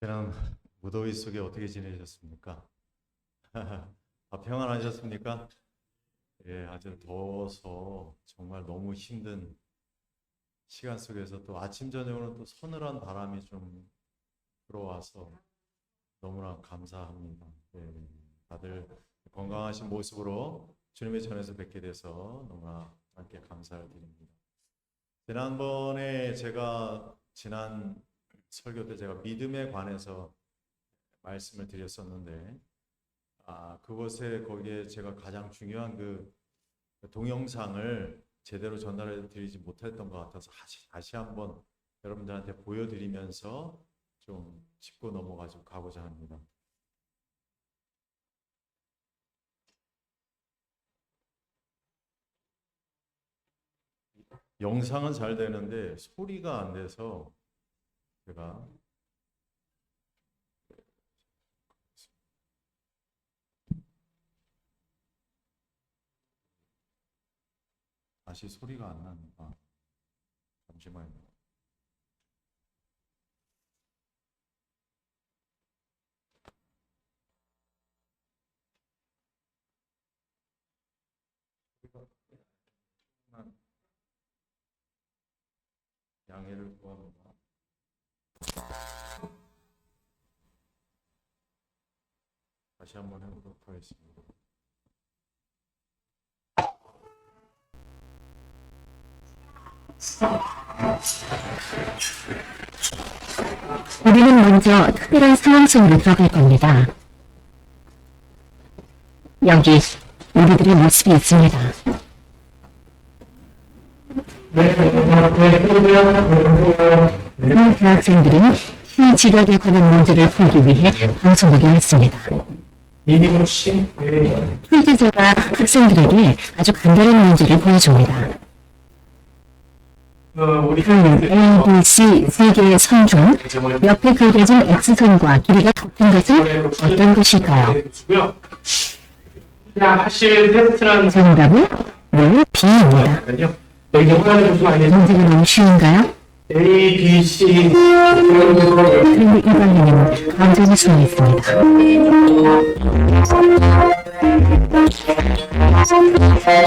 지난 무더위 속에 어떻게 지내셨습니까? 평안하셨습니까? 예, 아주 더워서 정말 너무 힘든 시간 속에서 또 아침 저녁으로 또 서늘한 바람이 좀 들어와서 너무나 감사합니다. 예, 다들 건강하신 모습으로 주님의 전에서 뵙게 돼서 너무나 함께 감사를 드립니다. 지난번에 지난 설교 때 제가 믿음에 관해서 말씀을 드렸었는데, 거기에 제가 가장 중요한 그 동영상을 제대로 전달해 드리지 못했던 것 같아서 다시 한번 여러분들한테 보여드리면서 좀 짚고 가고자 합니다. 영상은 잘 되는데 소리가 안 돼서 제가 다시 소리가 안 나니까 잠시만요. 양해를 구합니다. 다시 한번 해보도록 하겠습니다. 우리는 먼저 특별한 상황 속으로 들어갈 겁니다. 여기 우리들의 모습이 있습니다. 이 대학생들은 시지력에 관한 문제를 풀기 위해 방송국에 왔습니다. 풀제자가 학생들에게 아주 간단한 문제를 보여줍니다. A, B, C 세 개의 선 중 옆에 그려진 X선과 길이가 같은 것은 어떤 것일까요? 그냥 하실 테스트라는 정답은 B입니다. 문제가 너무 쉬운가요? A, B, C 그런데 이방인은 감정이 숨어 있습니다.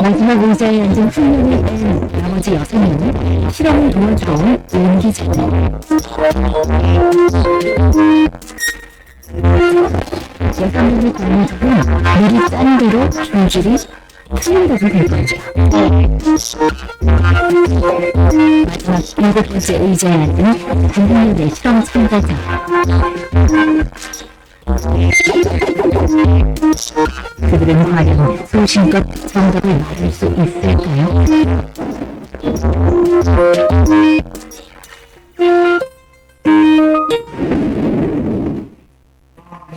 마지막 의자에 앉은 훌륭히 뺀 나머지 6명은 실험을 도와주러 온 연기자들. 여성분의 관계자는 미리 짠 대로 줄줄이 틀린다고 될 겁니다. 마지막 7번째 의자에 앉은 국민의 실험 참가자. 그들은 과연 소신껏 정답을 맞을 수 있을까요?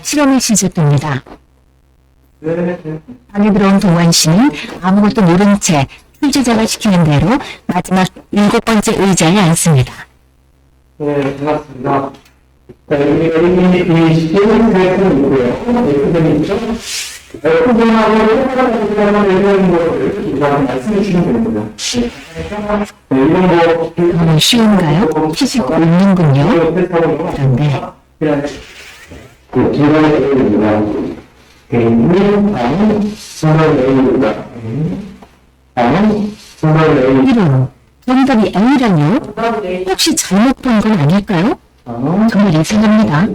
실험이 시작됩니다. 방에 들어온 동환 씨는 아무것도 모른 채 출제자가 시키는 대로 마지막 7번째 의자에 앉습니다. 네, 반갑습니다. 자, 여기 A, B, C는 그래프는 있고요. X는 있죠? X분하고 X분하고 이런 거를 우리가 말씀해 주시면 됩니다. 네, 이런 거 너무 쉬운가요? 피식 웃는군요. 그런데 제가 A입니다. A는 다음 정말 A입니다. 다음 정말 A. 이런 정답이 A라뇨? 혹시 잘못 본 건 아닐까요? 정말 이상합니다.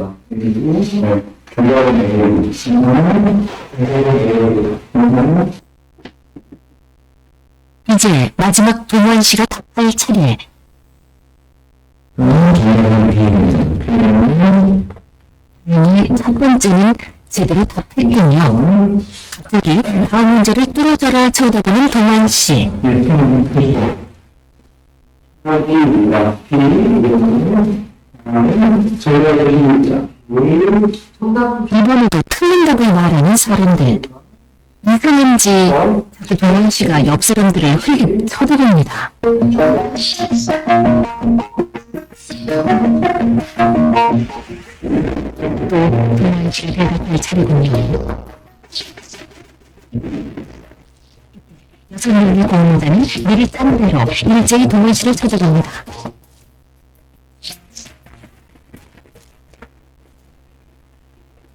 이제 마지막 동환 씨가 답할 차례. 첫 번째는 제대로 답했군요. 갑자기 다음 문제를 뚫어져라 쳐다보는 동환 씨. 이번에도 틀린다고 말하는 사람들. 이상한지 자꾸 동환 씨가 옆 사람들을 흘립 쳐다봅니다. 또 동환 씨가 대답할 차례군요. 6명의 공론자는 미리 짠 대로 일제히 동환 씨를 찾아갑니다.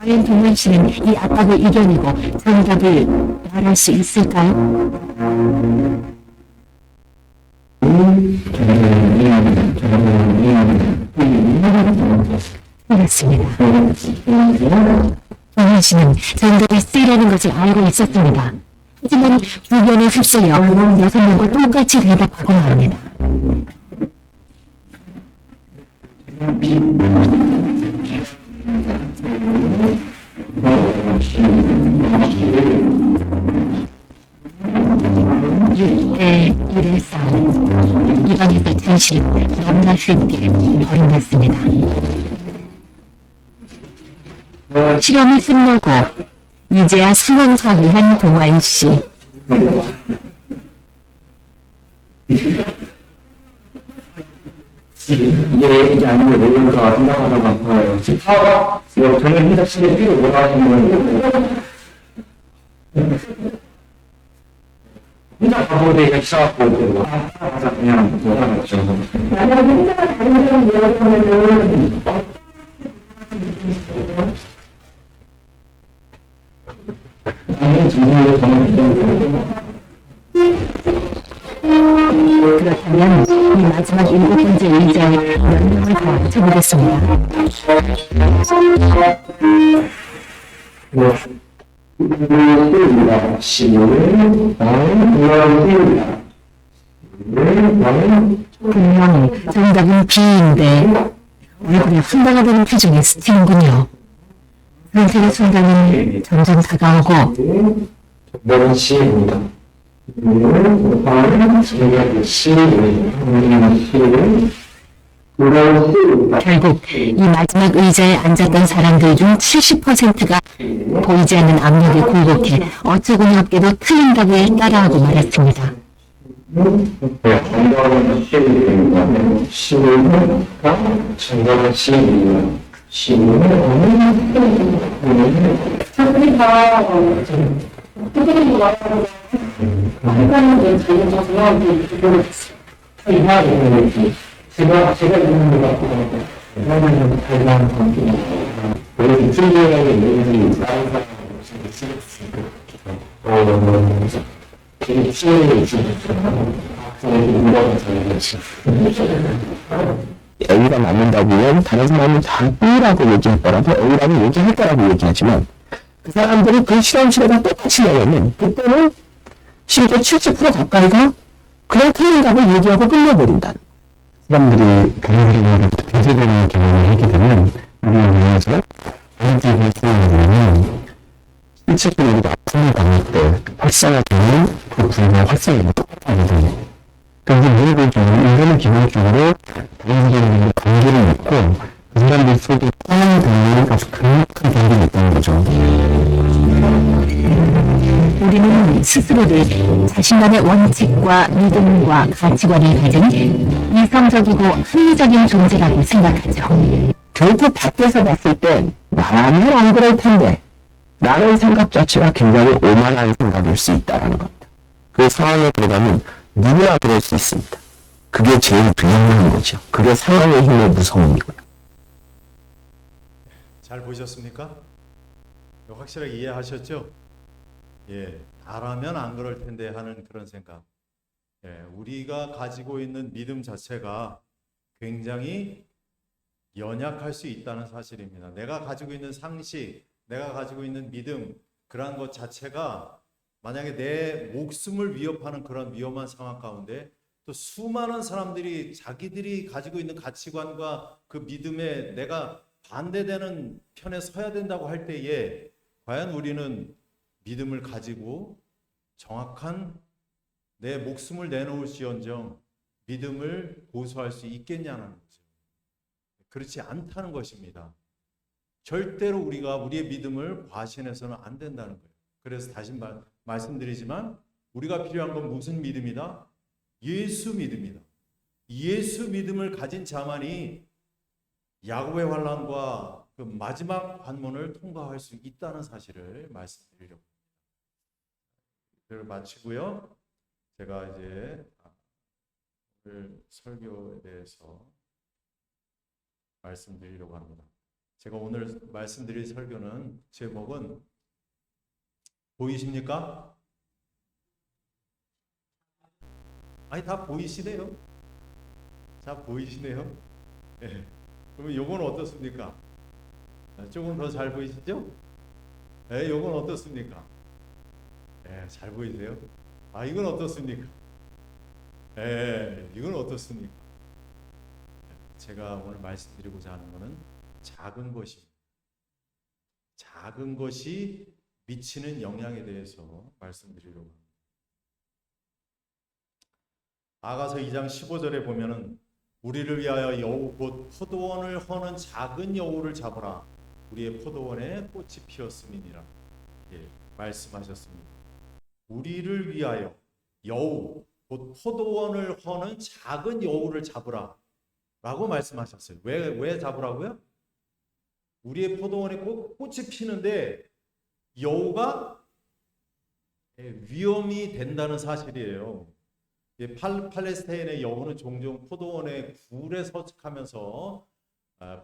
과연 동원 씨는 이 압박을 이겨내고 정답을 말할 수 있을까요? 그렇습니다. 동원 씨는 정답이 C라는 것을 알고 있었습니다. 하지만 주변에 휩쓸려 6명과 똑같이 대답하고 맙니다. 네, 1의 싸움. 이번에도 전실 너무나 쉽게 벌어졌습니다. 실험이 끝나고 이제야 상황 파악한 동환 씨. 이게 아니면 내일부터 생각하다가 파워 저는 혼자 치게 필요 못 하시는 혼자 가보대가 시작하고 하자 그냥 돌아갔죠. 만약에 혼자가 다른 사람 이야기하면은 그렇다면 이 마지막 7번째 의자에 몇 명을 더 합쳐보겠습니다. 분명히 정답은 B인데 얼굴에 황당하다는 표정의 스티는군요. 그런데 순간은 점점 다가오고 정답은 C입니다. 결국 이 마지막 의자에 앉았던 사람들 중 70%가 보이지 않는 압력에 굴곡해 어쩌고니 없게도 틀린 답에 따라하고 말았습니다. 정답은 C입니다. 정답은 C입니다. 제가 있는 것 같고, 그러면 달달한 것 같고, 원래 이틀리아의 얘기들이 다른 사람하고 있으니까, 되게 치열하게 있으니까, A가 맞는다고는 다른 사람은 다 B라고 얘기할 거라고 A라고 얘기할 거라고 얘기하지만 그 사람들이 그 실험실에다 똑같이 내면 그때는 심지어 70% 가까이가 그냥 틀린 답을 얘기하고 끝내버린다. 사람들이 경험으로부터 대세되는 경험을 하게 되면 우리의 뇌에서 언제를 쓰는 거냐면 일찍이 우리가 아픔을 당할 때 활성화되는 그 부위의 활성화가 똑같거든요. 그런데 무엇을 보면 인간은 기본적으로 다른 사람들과 관계를 맺고 그 사람들 속에 포함되는 아주 강력한 관계가 있다는 거죠. 우리는 스스로를 자신만의 원칙과 믿음과 가치관을 가진 이성적이고 합리적인 존재라고 생각하죠. 결국 밖에서 봤을 때 나라면 안 그럴 텐데 라는 생각 자체가 굉장히 오만한 생각일 수 있다는 겁니다. 그 상황에 들어가면 누구나 그럴 수 있습니다. 그게 제일 두려운 거죠. 그게 상황의 힘의 무서움이고요. 잘 보셨습니까? 확실하게 이해하셨죠? 예, 나라면 안 그럴 텐데 하는 그런 생각. 예, 우리가 가지고 있는 믿음 자체가 굉장히 연약할 수 있다는 사실입니다. 내가 가지고 있는 상식, 내가 가지고 있는 믿음, 그러한 것 자체가 만약에 내 목숨을 위협하는 그런 위험한 상황 가운데 또 수많은 사람들이 자기들이 가지고 있는 가치관과 그 믿음에 내가 반대되는 편에 서야 된다고 할 때에 과연 우리는 믿음을 가지고 정확한 내 목숨을 내놓을지언정 믿음을 고수할 수 있겠냐는 거죠. 그렇지 않다는 것입니다. 절대로 우리가 우리의 믿음을 과신해서는 안 된다는 거예요. 그래서 다시 말씀드리지만 우리가 필요한 건 무슨 믿음이다? 예수 믿음이다. 예수 믿음을 가진 자만이 야곱의 환난과 그 마지막 관문을 통과할 수 있다는 사실을 말씀드리려고 합니다. 그를 마치고요. 제가 이제 오늘 설교에 대해서 말씀드리려고 합니다. 제가 오늘 말씀드릴 설교는 제목은 보이십니까? 아니 다 보이시네요. 자 보이시네요. 예. 그러면 요건 어떻습니까? 조금 더 잘 보이시죠? 예, 요건 어떻습니까? 예, 잘 보이세요? 아 이건 어떻습니까? 예, 이건 어떻습니까? 제가 오늘 말씀드리고자 하는 것은 작은 것입니다. 작은 것이 미치는 영향에 대해서 말씀드리려고 합니다. 아가서 2장 15절에 보면은 우리를 위하여 여우 곧 포도원을 허는 작은 여우를 잡으라. 우리의 포도원에 꽃이 피었음이니라. 예, 말씀하셨습니다. 우리를 위하여 여우 곧 포도원을 허는 작은 여우를 잡으라 라고 말씀하셨어요. 왜 잡으라고요? 우리의 포도원에 꽃이 피는데 여우가 위험이 된다는 사실이에요. 팔레스타인의 여우는 종종 포도원에 굴에 서식하면서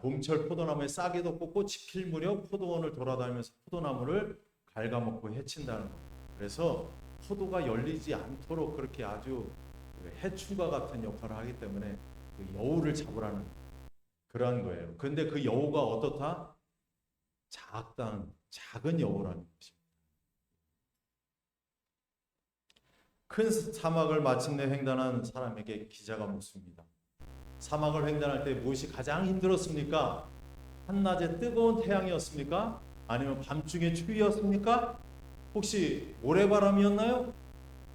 봄철 포도나무에 싹이 돋고 꽃이 필 무렵 포도원을 돌아다니면서 포도나무를 갉아먹고 해친다는 거예요. 그래서 포도가 열리지 않도록 그렇게 아주 해충과 같은 역할을 하기 때문에 그 여우를 잡으라는 그러한 거예요. 근데 그 여우가 어떻다? 작은 여우라는 것입니다. 큰 사막을 마침내 횡단한 사람에게 기자가 묻습니다. 사막을 횡단할 때 무엇이 가장 힘들었습니까? 한낮에 뜨거운 태양이었습니까? 아니면 밤중에 추위였습니까? 혹시 모래바람이었나요?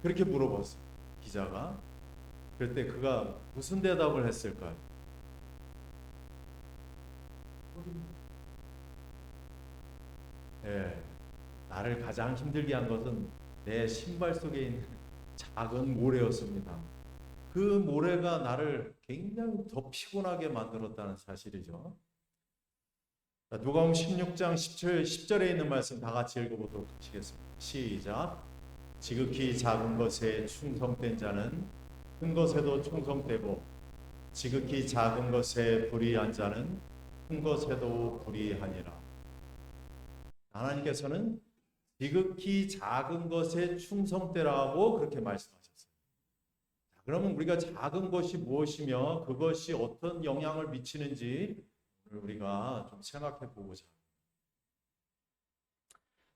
그렇게 물어봤어요. 기자가. 그럴 때 그가 무슨 대답을 했을까요? 예, 나를 가장 힘들게 한 것은 내 신발 속에 있는 작은 모래였습니다. 그 모래가 나를 굉장히 더 피곤하게 만들었다는 사실이죠. 누가복음 16장 10절에 있는 말씀 다 같이 읽어보도록 하시겠습니다. 시작. 지극히 작은 것에 충성된 자는 큰 것에도 충성되고 지극히 작은 것에 불의한 자는 큰 것에도 불의하니라. 하나님께서는 지극히 작은 것에 충성되라고 그렇게 말씀하셨어요. 그러면 우리가 작은 것이 무엇이며 그것이 어떤 영향을 미치는지 우리가 좀 생각해 보고자 합니다.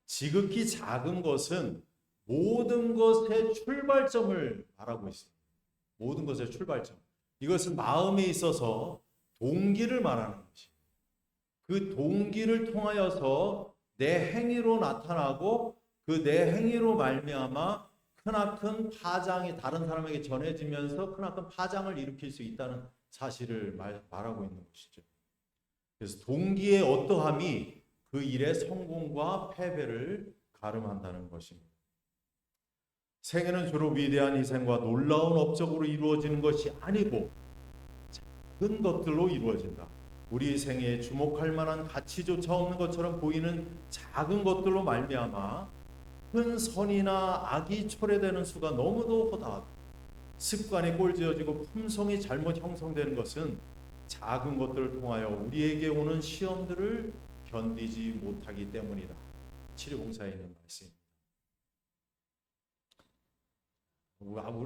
지극히 작은 것은 모든 것의 출발점을 말하고 있습니다. 모든 것의 출발점. 이것은 마음에 있어서 동기를 말하는 것입니다. 그 동기를 통하여서 내 행위로 나타나고 그 내 행위로 말미암아 크나큰 파장이 다른 사람에게 전해지면서 크나큰 파장을 일으킬 수 있다는 사실을 말하고 있는 것이죠. 그래서 동기의 어떠함이 그 일의 성공과 패배를 가름한다는 것입니다. 생애는 주로 위대한 희생과 놀라운 업적으로 이루어지는 것이 아니고 작은 것들로 이루어진다. 우리 생애에 주목할 만한 가치조차 없는 것처럼 보이는 작은 것들로 말미암아 큰 선이나 악이 초래되는 수가 너무도 허다하다. 습관이 꼴지어지고 품성이 잘못 형성되는 것은 작은 것들을 통하여 우리에게 오는 시험들을 견디지 못하기 때문이다. 치료봉사에 있는 말씀입니다.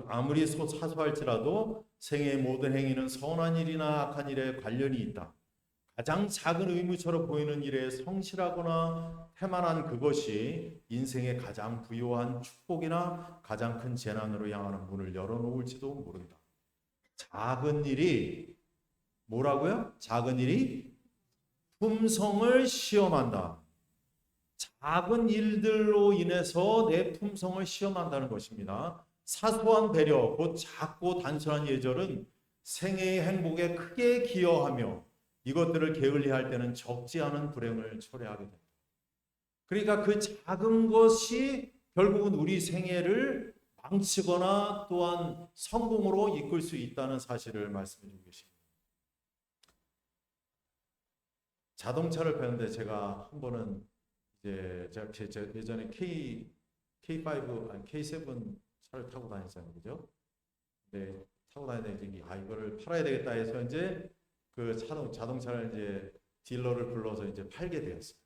아무리 사소할지라도 생애의 모든 행위는 선한 일이나 악한 일에 관련이 있다. 가장 작은 의무처럼 보이는 일에 성실하거나 태만한 그것이 인생의 가장 부요한 축복이나 가장 큰 재난으로 향하는 문을 열어놓을지도 모른다. 작은 일이 뭐라고요? 작은 일이 품성을 시험한다. 작은 일들로 인해서 내 품성을 시험한다는 것입니다. 사소한 배려, 곧 작고 단순한 예절은 생애의 행복에 크게 기여하며 이것들을 게을리할 때는 적지 않은 불행을 초래하게 됩니다. 그러니까 그 작은 것이 결국은 우리 생애를 망치거나 또한 성공으로 이끌 수 있다는 사실을 말씀해 주고 계십니다. 자동차를 배우는데 제가 한 번은 이제 제가 예전에 K5 아니 K7 차를 타고 다녔잖아요, 그죠? 근데 타고 다니다가 이제 이거를 팔아야 되겠다 해서 이제 그 자동차를 이제 딜러를 불러서 이제 팔게 되었어요.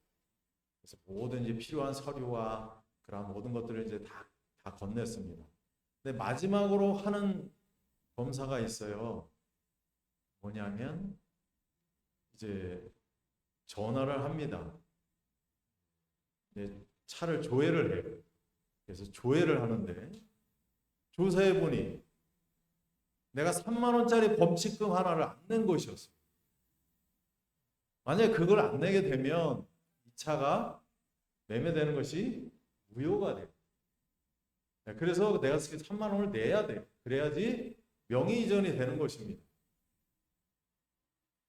그래서 모든 이제 필요한 서류와 그런 모든 것들을 이제 다 건넸습니다. 근데 마지막으로 하는 검사가 있어요. 뭐냐면 이제 전화를 합니다. 이제 차를 조회를 해요. 그래서 조회를 하는데 조사해 보니 내가 3만 원짜리 범칙금 하나를 안 낸 것이었어요. 만약에 그걸 안 내게 되면 이 차가 매매되는 것이 무효가 돼요. 그래서 내가 3만 원을 내야 돼요. 그래야지 명의 이전이 되는 것입니다.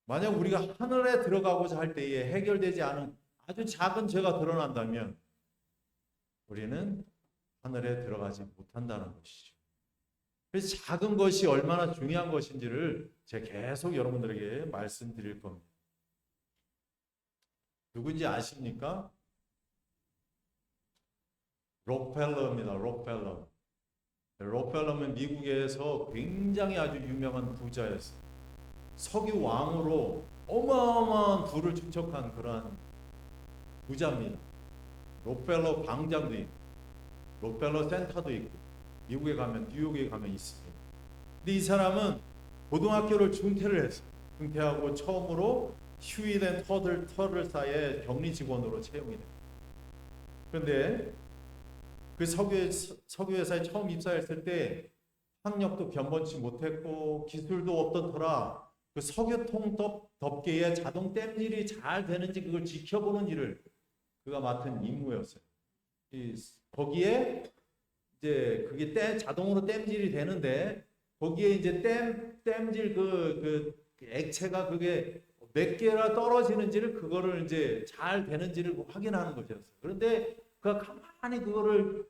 만약 우리가 하늘에 들어가고자 할 때에 해결되지 않은 아주 작은 죄가 드러난다면 우리는 하늘에 들어가지 못한다는 것이죠. 그래서 작은 것이 얼마나 중요한 것인지를 제가 계속 여러분들에게 말씀드릴 겁니다. 누군지 아십니까? 록펠러입니다. 록펠러. 록펠러는 미국에서 굉장히 아주 유명한 부자였어요. 석유 왕으로 어마어마한 부를 축적한 그러한 부자입니다. 록펠러 광장도 있고 록펠러 센터도 있고 미국에 가면 뉴욕에 가면 있습니다. 근데 이 사람은 고등학교를 중퇴를 했어요. 중퇴하고 처음으로 휴일앤 터들사의 격리 직원으로 채용이 돼요. 그런데 그 석유 회사에 처음 입사했을 때 학력도 견본치 못했고 기술도 없던 터라 그 석유통 덮개에 자동 땜질이 잘 되는지 그걸 지켜보는 일을 그가 맡은 임무였어요. 거기에 이제 그게 자동으로 땜질이 되는데 거기에 이제 땜질 그 액체가 그게 몇 개나 떨어지는지를 그거를 이제 잘 되는지를 확인하는 것이었어요. 그런데 그가 가만히 그거를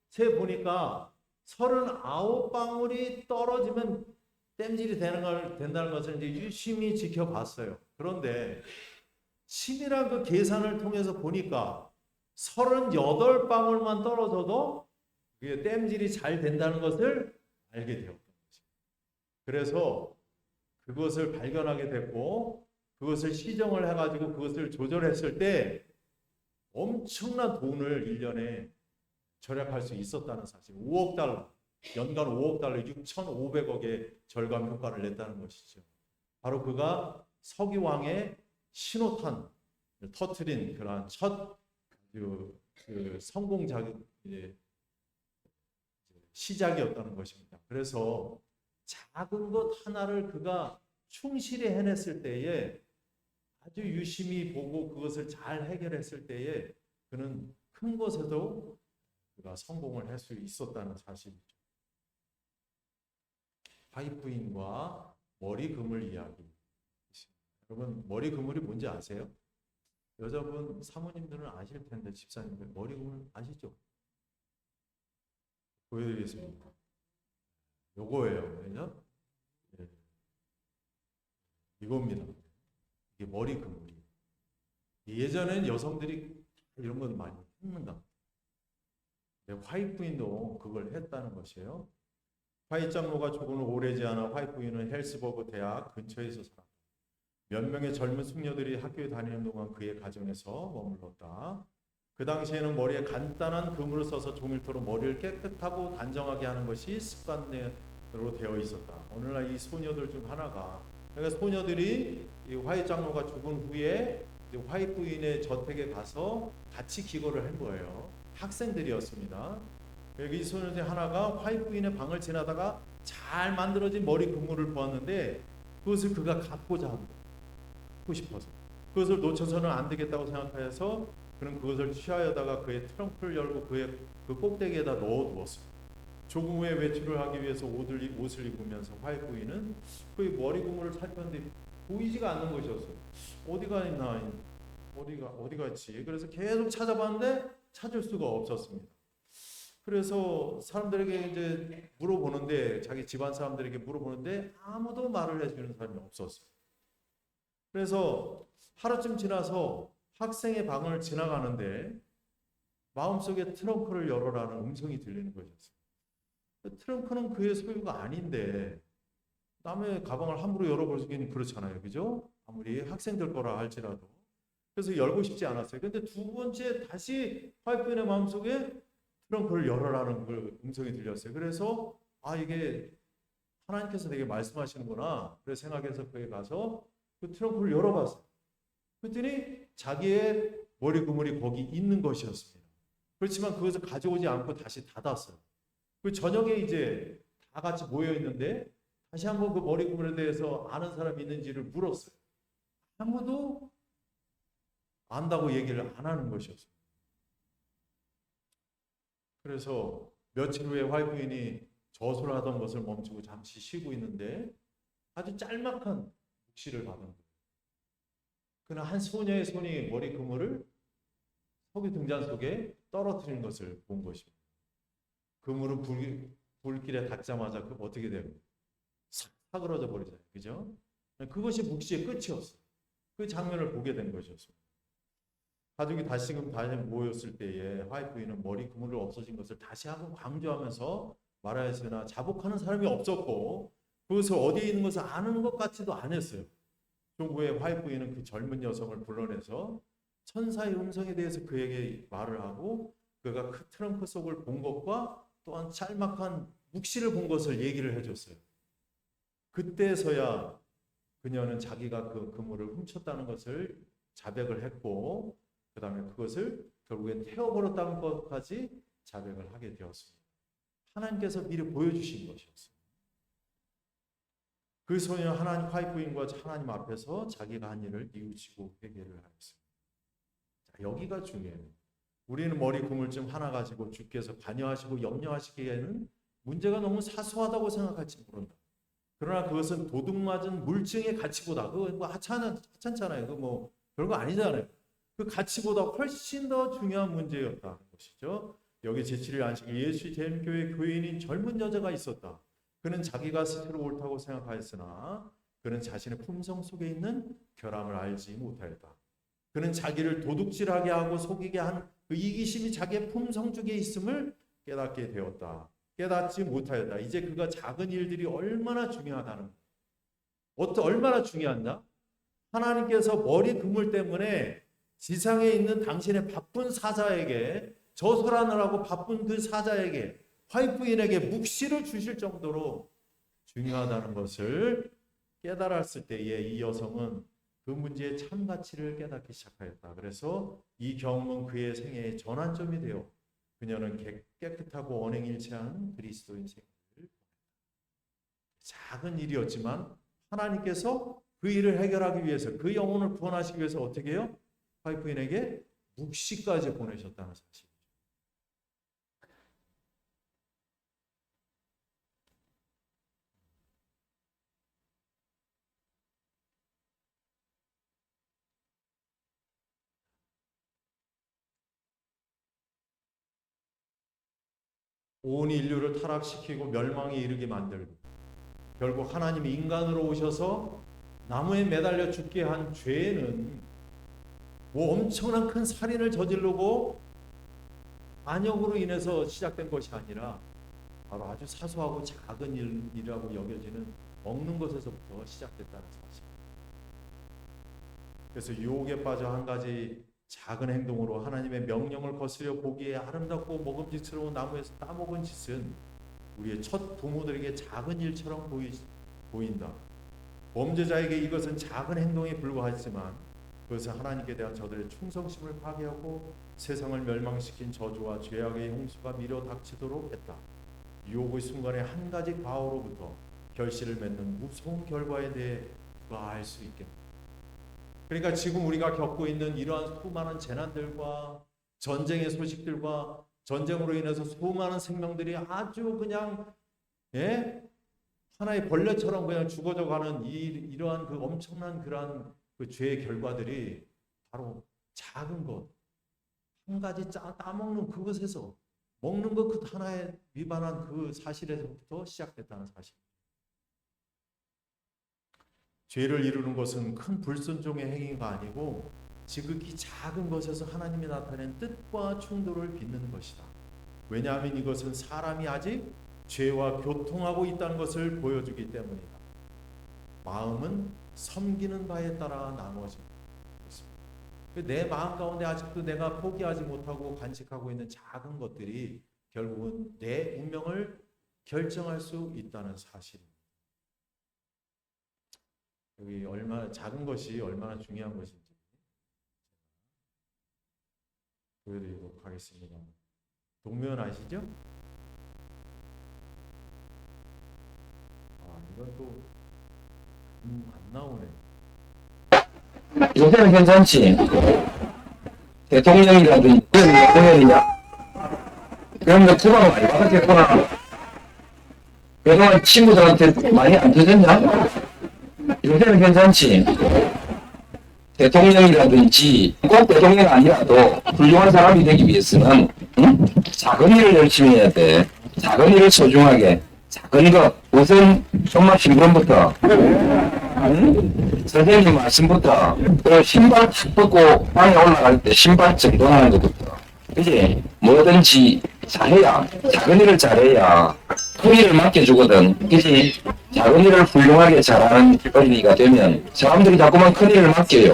세 보니까 39방울이 떨어지면 땜질이 된다는 것을 이제 유심히 지켜봤어요. 그런데 치밀한 그 계산을 통해서 보니까 38방울만 떨어져도 그게 땜질이 잘 된다는 것을 알게 되었던 거죠. 그래서 그것을 발견하게 됐고 그것을 시정을 해가지고 그것을 조절했을 때 엄청난 돈을 1년에 절약할 수 있었다는 사실. 5억 달러, 연간 5억 달러, 6,500억의 절감 효과를 냈다는 것이죠. 바로 그가 석유왕의 신호탄 터트린 그러한 첫 그 성공작 시작이었다는 것입니다. 그래서 작은 것 하나를 그가 충실히 해냈을 때에 아주 유심히 보고 그것을 잘 해결했을 때에 그는 큰 것에도 그가 성공을 할 수 있었다는 사실이죠. 파이프인과 머리 그물 이야기. 여러분 머리 그물이 뭔지 아세요? 여자분 사모님들은 아실 텐데 집사님들 머리 그물 아시죠? 보여드리겠습니다. 요거예요. 그죠? 네. 이겁니다. 이게 머리 그물이. 예전엔 여성들이 이런 건 많이 했는가? 화이트부인도 그걸 했다는 것이에요. 화이트 장로가 죽은 후 오래지 않아 화이트부인은 헬스버그 대학 근처에서 살았다. 몇 명의 젊은 숙녀들이 학교에 다니는 동안 그의 가정에서 머물렀다. 그 당시에는 머리에 간단한 그물을 써서 종일토록 머리를 깨끗하고 단정하게 하는 것이 습관으로 되어 있었다. 오늘날 이 소녀들 중 하나가 그러니까 소녀들이 이 화이트 장로가 죽은 후에 화이트 부인의 저택에 가서 같이 기거를 한 거예요. 학생들이었습니다. 여기 이 소녀 중 하나가 화이트 부인의 방을 지나다가 잘 만들어진 머리 그물을 보았는데 그것을 그가 갖고자 합니다. 갖고 싶어서 그것을 놓쳐서는 안 되겠다고 생각해서 그는 그것을 취하여다가 그의 트렁크를 열고 그의 그 꼭대기에다 넣어두었습니다. 조금 후에 외출을 하기 위해서 옷을 입으면서 화이트 부인은 그의 머리 그물을 살폈는데 보이지가 않는 것이었어요. 어디가 있나? 어디가 있지? 그래서 계속 찾아봤는데 찾을 수가 없었습니다. 그래서 사람들에게 이제 물어보는데 자기 집안 사람들에게 물어보는데 아무도 말을 해주는 사람이 없었어요. 그래서 하루쯤 지나서 학생의 방을 지나가는데 마음속에 트렁크를 열어라는 음성이 들리는 것이었어요. 트렁크는 그의 소유가 아닌데 남의 가방을 함부로 열어볼 수는 그렇잖아요. 그죠? 아무리 학생들 거라 할지라도. 그래서 열고 싶지 않았어요. 근데 두 번째 다시 와이프의 마음속에 트렁크를 열어라는 그 음성이 들렸어요. 그래서 이게 하나님께서 내게 말씀하시는구나. 그래서 생각해서 거기 가서 그 트렁크를 열어봤어요. 그랬더니 자기의 머리 그물이 거기 있는 것이었습니다. 그렇지만 그것을 가져오지 않고 다시 닫았어요. 그 저녁에 이제 다 같이 모여 있는데 다시 한번 그 머리 그물에 대해서 아는 사람이 있는지를 물었어요. 아무도 안다고 얘기를 안 하는 것이었어요. 그래서 며칠 후에 와이프인이 저수를 하던 것을 멈추고 잠시 쉬고 있는데 아주 짤막한 묵시를 받은 거예요. 그는 한 소녀의 손이 머리 그물을 석유 등잔 속에 떨어뜨리는 것을 본 것입니다. 그물은 불길에 닿자마자 어떻게 돼요? 싹 사그러져 버리잖아요. 그죠? 그것이 묵시의 끝이었어요. 그 장면을 보게 된 것이었습니다. 가족이 다시금 다시 모였을 때에 와이프인은 머리 그물을 없어진 것을 다시 한번 강조하면서 말하였으나 자복하는 사람이 없었고 그것을 어디에 있는 것을 아는 것 같지도 않았어요. 좀 후에 와이프인은 그 젊은 여성을 불러내서 천사의 음성에 대해서 그에게 말을 하고 그가 그 트렁크 속을 본 것과 또한 짤막한 묵시를 본 것을 얘기를 해줬어요. 그때서야 그녀는 자기가 그 그물을 훔쳤다는 것을 자백을 했고 그 다음에 그것을 결국엔 태워버렸다는 것까지 자백을 하게 되었습니다. 하나님께서 미리 보여주신 것이었어요. 그 소녀는 하나님 와이프인과 하나님 앞에서 자기가 한 일을 뉘우치고 회개를 하였습니다. 자, 여기가 중요해요. 우리는 머리 그물쯤 하나 가지고 주께서 관여하시고 염려하시기에는 문제가 너무 사소하다고 생각할지 모른다. 그러나 그것은 도둑맞은 물증의 가치보다 그거 뭐 하찮잖아요. 그거 뭐 별거 아니잖아요. 그 가치보다 훨씬 더 중요한 문제였다는 것이죠. 여기 제7일 안식일 예수 재림교회 교인인 젊은 여자가 있었다. 그는 자기가 스스로 옳다고 생각하였으나 그는 자신의 품성 속에 있는 결함을 알지 못하였다. 그는 자기를 도둑질하게 하고 속이게 한 그 이기심이 자기의 품성 중에 있음을 깨닫게 되었다. 깨닫지 못하였다. 이제 그가 작은 일들이 얼마나 중요하다는 얼마나 중요한가? 하나님께서 머리 그물 때문에 지상에 있는 당신의 바쁜 사자에게 저술하느라고 바쁜 그 사자에게 와이프인에게 묵시를 주실 정도로 중요하다는 것을 깨달았을 때에 이 여성은 그 문제의 참 가치를 깨닫기 시작하였다. 그래서 이 경험은 그의 생애의 전환점이 되어 그녀는 깨끗하고 언행일치한 그리스도인 생활을 보냈다. 작은 일이었지만 하나님께서 그 일을 해결하기 위해서 그 영혼을 구원하시기 위해서 어떻게 해요? 와이프인에게 묵시까지 보내셨다는 사실. 온 인류를 타락시키고 멸망에 이르게 만들고 결국 하나님이 인간으로 오셔서 나무에 매달려 죽게 한 죄는 뭐 엄청난 큰 살인을 저지르고 안역으로 인해서 시작된 것이 아니라 바로 아주 사소하고 작은 일이라고 여겨지는 먹는 것에서부터 시작됐다는 사실. 그래서 유혹에 빠져 한 가지 작은 행동으로 하나님의 명령을 거스려 보기에 아름답고 먹음직스러운 나무에서 따먹은 짓은 우리의 첫 부모들에게 작은 일처럼 보인다. 범죄자에게 이것은 작은 행동에 불과하지만 그것은 하나님께 대한 저들의 충성심을 파괴하고 세상을 멸망시킨 저주와 죄악의 홍수가 밀어 닥치도록 했다. 유혹의 순간에 한 가지 과오로부터 결실을 맺는 무서운 결과에 대해 그가 알 수 있겠다. 그러니까 지금 우리가 겪고 있는 이러한 수많은 재난들과 전쟁의 소식들과 전쟁으로 인해서 수많은 생명들이 아주 그냥 하나의 벌레처럼 그냥 죽어져가는 이러한 그 엄청난 그러한 그 죄의 결과들이 바로 작은 것, 한 가지 따먹는 그것에서 먹는 것 그 하나의 위반한 그 사실에서부터 시작됐다는 사실. 죄를 이루는 것은 큰 불순종의 행위가 아니고 지극히 작은 것에서 하나님이 나타낸 뜻과 충돌을 빚는 것이다. 왜냐하면 이것은 사람이 아직 죄와 교통하고 있다는 것을 보여주기 때문이다. 마음은 섬기는 바에 따라 나누어진다. 내 마음 가운데 아직도 내가 포기하지 못하고 간직하고 있는 작은 것들이 결국은 내 운명을 결정할 수 있다는 사실입니다. 여기 얼마나 작은 것이 얼마나 중요한 것인지 보여드리도록 하겠습니다. 동묘연 아시죠? 이건 또 안 나오네. 요새는 괜찮지. 대통령이라든지 대통령이냐. 그런 거 투방 많이 받았겠구나. 그동안 친구들한테 많이 안 터졌냐? 요새는 괜찮지. 대통령이라든지 꼭 대통령 아니라도 훌륭한 사람이 되기 위해서는 작은 일을 열심히 해야 돼. 작은 일을 소중하게. 작은 것. 우선 정말 신분부터 선생님 말씀부터 또 신발 탁 벗고 방에 올라갈 때 신발 정돈하는 것부터 그지? 뭐든지 잘해야 작은 일을 잘해야 큰 일을 맡겨주거든. 그지? 작은 일을 훌륭하게 잘하는 어린이가 되면 사람들이 자꾸만 큰 일을 맡겨요.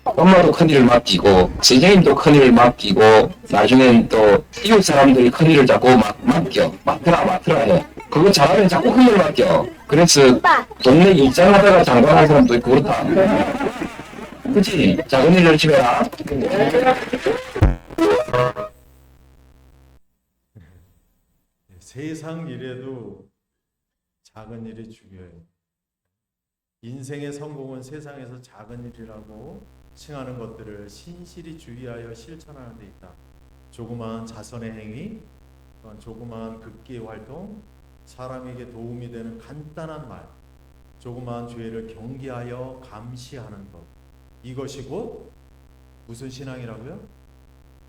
엄마도 큰 일을 맡기고 선생님도 큰 일을 맡기고 나중엔 또 이웃 사람들이 큰 일을 자꾸 맡으라 해. 그거 잘하면 자꾸 큰 일을 맡겨. 그래서 동네 일장하다가 장관한 사람도 있고 그렇다. 그치? 작은 일 열심히 해라. 세상 일에도 작은 일이 중요해요. 인생의 성공은 세상에서 작은 일이라고 칭하는 것들을 신실히 주의하여 실천하는 데 있다. 조그마한 자선의 행위, 또한 조그마한 극기의 활동, 사람에게 도움이 되는 간단한 말, 조그마한 죄를 경계하여 감시하는 것. 이것이 곧 무슨 신앙이라고요?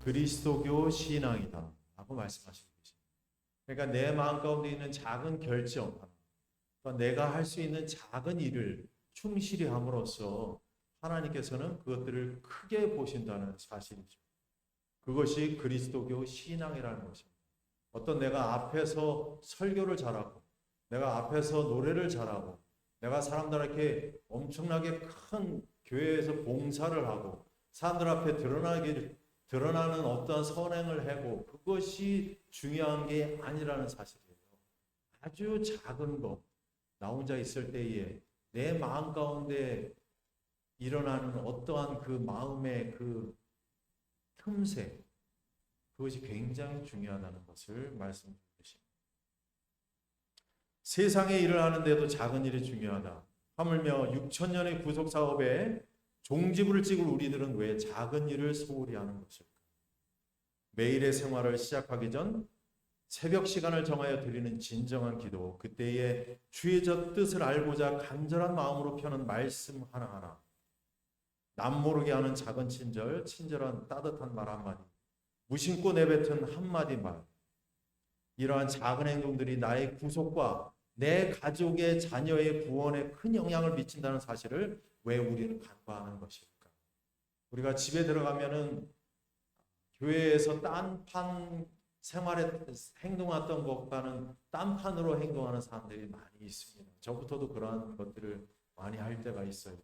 그리스도교 신앙이다 라고 말씀하시고 계십니다. 그러니까 내 마음 가운데 있는 작은 결정, 내가 할 수 있는 작은 일을 충실히 함으로써 하나님께서는 그것들을 크게 보신다는 사실이죠. 그것이 그리스도교 신앙이라는 것입니다. 어떤 내가 앞에서 설교를 잘하고 내가 앞에서 노래를 잘하고 내가 사람들에게 엄청나게 큰 교회에서 봉사를 하고 사람들 앞에 드러나는 어떠한 선행을 하고 그것이 중요한 게 아니라는 사실이에요. 아주 작은 것, 나 혼자 있을 때에 내 마음 가운데 일어나는 어떠한 그 마음의 그 틈새, 그것이 굉장히 중요하다는 것을 말씀드리고 계십니다. 세상에 일을 하는데도 작은 일이 중요하다. 하물며 6,000년의 구속 사업에 종지부를 찍을 우리들은 왜 작은 일을 소홀히 하는 것일까? 매일의 생활을 시작하기 전 새벽 시간을 정하여 드리는 진정한 기도, 그때의 주의 저 뜻을 알고자 간절한 마음으로 펴는 말씀 하나하나, 남모르게 하는 작은 친절, 친절한 따뜻한 말 한마디, 무심코 내뱉은 한마디 말, 이러한 작은 행동들이 나의 구속과 내 가족의 자녀의 구원에 큰 영향을 미친다는 사실을 왜 우리는 간과하는 것일까? 우리가 집에 들어가면은 교회에서 딴판 생활에 행동했던 것과는 딴판으로 행동하는 사람들이 많이 있습니다. 저부터도 그러한 것들을 많이 할 때가 있어요.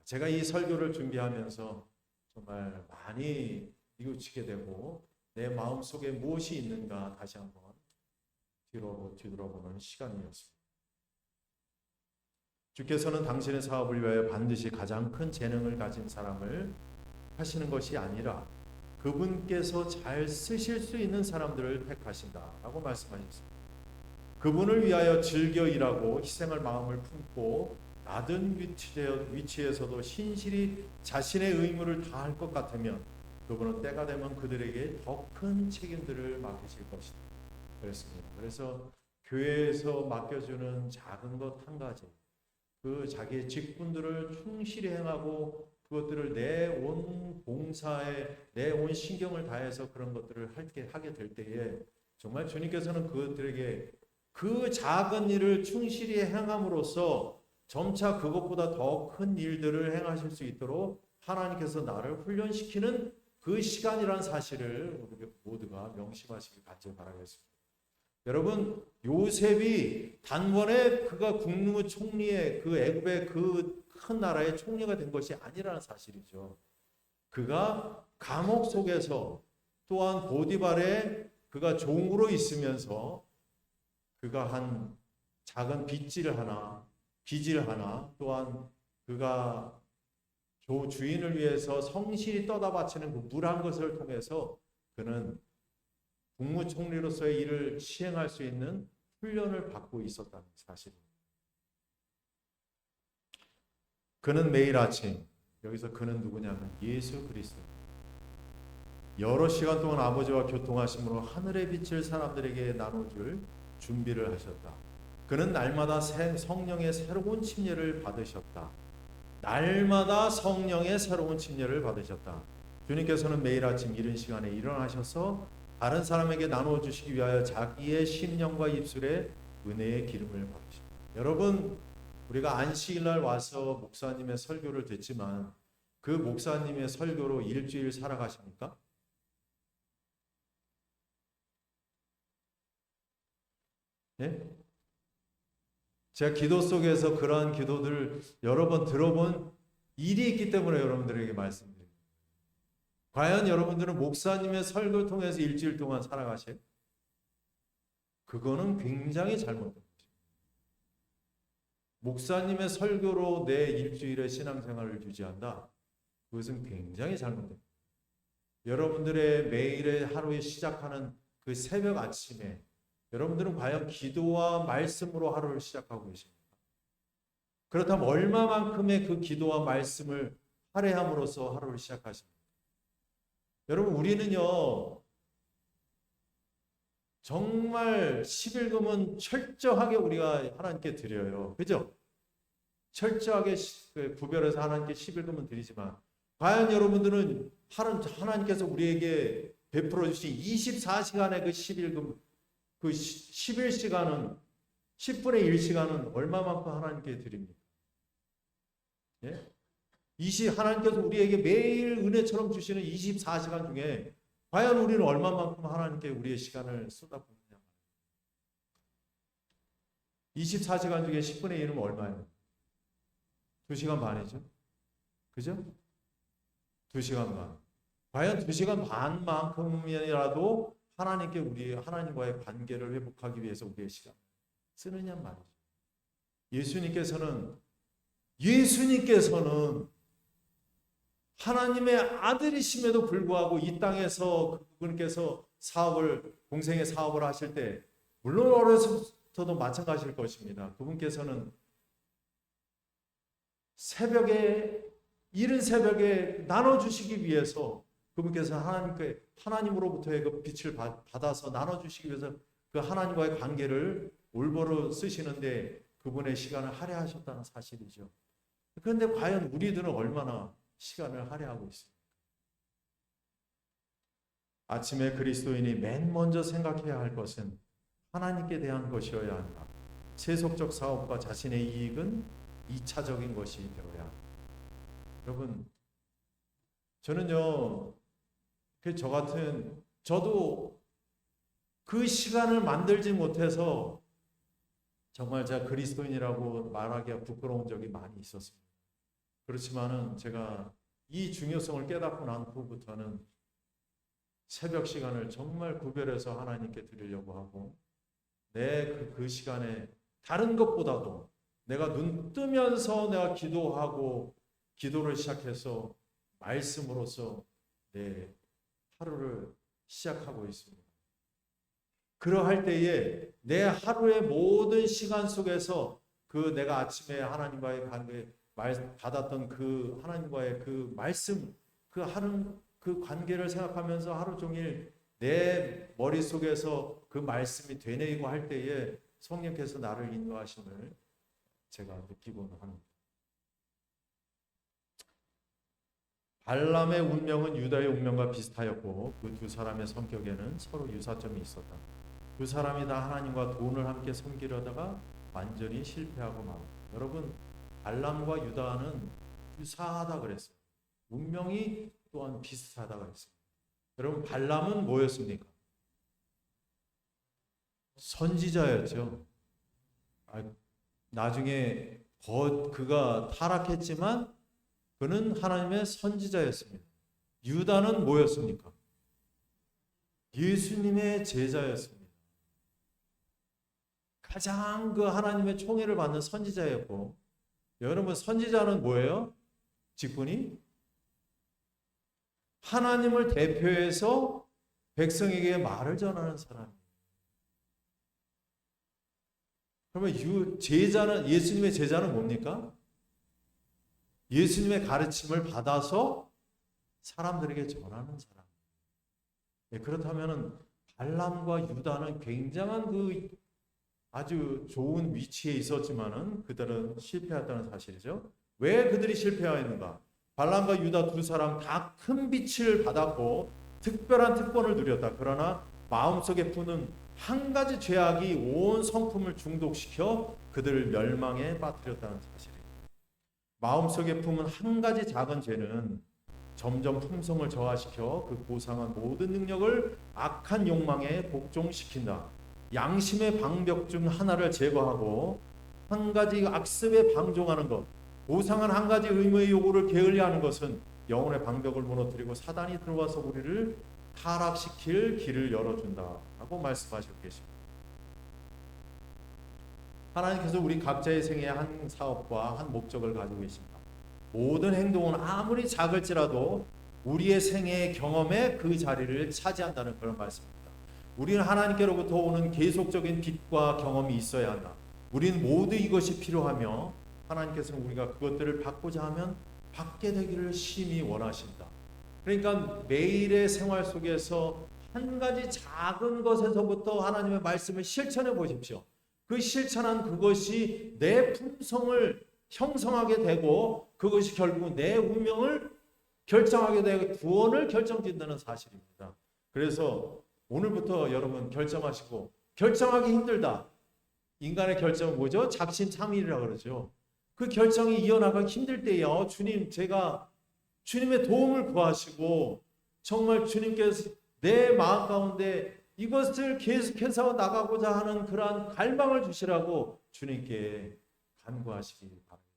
제가 이 설교를 준비하면서 정말 많이 뉘우치게 되고 내 마음속에 무엇이 있는가 다시 한번 뒤돌아보는 시간이었습니다. 주께서는 당신의 사업을 위하여 반드시 가장 큰 재능을 가진 사람을 하시는 것이 아니라 그분께서 잘 쓰실 수 있는 사람들을 택하신다라고 말씀하셨습니다. 그분을 위하여 즐겨 일하고 희생할 마음을 품고 낮은 위치에서도 신실히 자신의 의무를 다할 것 같으면 그분은 때가 되면 그들에게 더 큰 책임들을 맡기실 것이다. 그랬습니다. 그래서 교회에서 맡겨주는 작은 것 한 가지, 그 자기의 직분들을 충실히 행하고 그것들을 내 온 봉사에 내 온 신경을 다해서 그런 것들을 하게 될 때에 정말 주님께서는 그들에게 그 작은 일을 충실히 행함으로써 점차 그것보다 더 큰 일들을 행하실 수 있도록 하나님께서 나를 훈련시키는 그 시간이라는 사실을 우리 모두가 명심하시길 간절히 바라겠습니다. 여러분, 요셉이 단번에 그가 국무 총리의 그 애굽의 그 큰 나라의 총리가 된 것이 아니라는 사실이죠. 그가 감옥 속에서 또한 보디발의 그가 종으로 있으면서 그가 한 작은 빚질 하나 또한 그가 주인을 위해서 성실히 떠다 바치는 그 물 한 것을 통해서 그는 국무총리로서의 일을 시행할 수 있는 훈련을 받고 있었다는 사실입니다. 그는 매일 아침, 여기서 그는 누구냐면 예수 그리스도, 여러 시간 동안 아버지와 교통하심으로 하늘의 빛을 사람들에게 나눠줄 준비를 하셨다. 그는 날마다 성령의 새로운 침례를 받으셨다. 날마다 성령의 새로운 침례를 받으셨다. 주님께서는 매일 아침 이른 시간에 일어나셔서 다른 사람에게 나눠주시기 위하여 자기의 심령과 입술에 은혜의 기름을 받으십니다. 여러분, 우리가 안식일날 와서 목사님의 설교를 듣지만 그 목사님의 설교로 일주일 살아가십니까? 예? 제가 기도 속에서 그러한 기도들을 여러 번 들어본 일이 있기 때문에 여러분들에게 말씀드립니다. 과연 여러분들은 목사님의 설교를 통해서 일주일 동안 살아가세요? 그거는 굉장히 잘못된 거죠. 목사님의 설교로 내 일주일의 신앙생활을 유지한다? 그것은 굉장히 잘못된 거예요. 여러분들의 매일의 하루에 시작하는 그 새벽 아침에 여러분들은 과연 기도와 말씀으로 하루를 시작하고 계십니까? 그렇다면 얼마만큼의 그 기도와 말씀을 할애함으로써 하루를 시작하십니까? 여러분, 우리는요 정말 11금은 철저하게 우리가 하나님께 드려요. 그죠? 철저하게 구별해서 하나님께 11금은 드리지만 과연 여러분들은 하나님께서 우리에게 베풀어 주신 24시간의 그 11금, 그 11시간은 10분의 1시간은 얼마만큼 하나님께 드립니까? 예? 하나님께서 우리에게 매일 은혜처럼 주시는 24시간 중에 과연 우리는 얼마만큼 하나님께 우리의 시간을 쏟아붓느냐. 24시간 중에 10분의 1은 얼마예요? 2시간 반이죠? 그죠? 2시간 반. 과연 2시간 반만큼이라도 하나님께 하나님과의 관계를 회복하기 위해서 우리의 시간 쓰느냐 말이죠. 예수님께서는 하나님의 아들이심에도 불구하고 이 땅에서 그분께서 공생의 사업을 하실 때, 물론 어려서부터도 마찬가지일 것입니다. 그분께서는 이른 새벽에 나눠주시기 위해서 그분께서 하나님으로부터의 그 빛을 받아서 나눠주시기 위해서 그 하나님과의 관계를 올바로 쓰시는데 그분의 시간을 할애하셨다는 사실이죠. 그런데 과연 우리들은 얼마나 시간을 할애하고 있습니까? 아침에 그리스도인이 맨 먼저 생각해야 할 것은 하나님께 대한 것이어야 한다. 세속적 사업과 자신의 이익은 2차적인 것이 되어야 한다. 여러분, 저는요, 저도 그 시간을 만들지 못해서 정말 제가 그리스도인이라고 말하기가 부끄러운 적이 많이 있었습니다. 그렇지만은 제가 이 중요성을 깨닫고 난 후부터는 새벽 시간을 정말 구별해서 하나님께 드리려고 하고, 그 시간에 다른 것보다도 내가 눈 뜨면서 내가 기도를 시작해서 말씀으로써 내 하루를 시작하고 있습니다. 그러할 때에 내 하루의 모든 시간 속에서 내가 아침에 하나님과의 관계 받았던 그 하나님과의 그 말씀, 그 관계를 생각하면서 하루 종일 내 머릿속에서 그 말씀이 되뇌이고 할 때에 성령께서 나를 인도하심을 제가 느끼곤 합니다. 발람의 운명은 유다의 운명과 비슷하였고 그 두 사람의 성격에는 서로 유사점이 있었다. 두 사람이 다 하나님과 돈을 함께 섬기려다가 완전히 실패하고 말았다. 여러분, 발람과 유다는 유사하다 그랬어요. 운명이 또한 비슷하다 그랬어요. 여러분, 발람은 뭐였습니까? 선지자였죠. 나중에 그가 타락했지만 그는 하나님의 선지자였습니다. 유다는 뭐였습니까? 예수님의 제자였습니다. 가장 그 하나님의 총애를 받는 선지자였고, 여러분 선지자는 뭐예요? 직분이 하나님을 대표해서 백성에게 말을 전하는 사람. 그러면 제자는, 예수님의 제자는 뭡니까? 예수님의 가르침을 받아서 사람들에게 전하는 사람. 예, 그렇다면 발람과 유다는 굉장한 그 아주 좋은 위치에 있었지만은 그들은 실패했다는 사실이죠. 왜 그들이 실패하였는가? 발람과 유다 두 사람 다 큰 빛을 받았고 특별한 특권을 누렸다. 그러나 마음속에 푸는 한 가지 죄악이 온 성품을 중독시켜 그들을 멸망에 빠뜨렸다는 사실이에요. 마음속에 품은 한 가지 작은 죄는 점점 품성을 저하시켜 그 고상한 모든 능력을 악한 욕망에 복종시킨다. 양심의 방벽 중 하나를 제거하고 한 가지 악습에 방종하는 것, 고상한 한 가지 의무의 요구를 게을리하는 것은 영혼의 방벽을 무너뜨리고 사단이 들어와서 우리를 타락시킬 길을 열어준다 라고 말씀하시고 계십니다. 하나님께서 우리 각자의 생에 한 사업과 한 목적을 가지고 계십니다. 모든 행동은 아무리 작을지라도 우리의 생애의 경험에 그 자리를 차지한다는 그런 말씀입니다. 우리는 하나님께로부터 오는 계속적인 빛과 경험이 있어야 한다. 우리는 모두 이것이 필요하며 하나님께서는 우리가 그것들을 받고자 하면 받게 되기를 심히 원하신다. 그러니까 매일의 생활 속에서 한 가지 작은 것에서부터 하나님의 말씀을 실천해 보십시오. 그 실천한 그것이 내 품성을 형성하게 되고 그것이 결국 내 운명을 결정하게 되고 구원을 결정짓는다는 사실입니다. 그래서 오늘부터 여러분 결정하시고, 결정하기 힘들다. 인간의 결정은 뭐죠? 작심삼일이라고 그러죠. 그 결정이 이어나가기 힘들 때요, 주님, 제가 주님의 도움을 구하시고 정말 주님께서 내 마음 가운데 이것을 계속해서 나가고자 하는 그러한 갈망을 주시라고 주님께 간구하시기 바랍니다.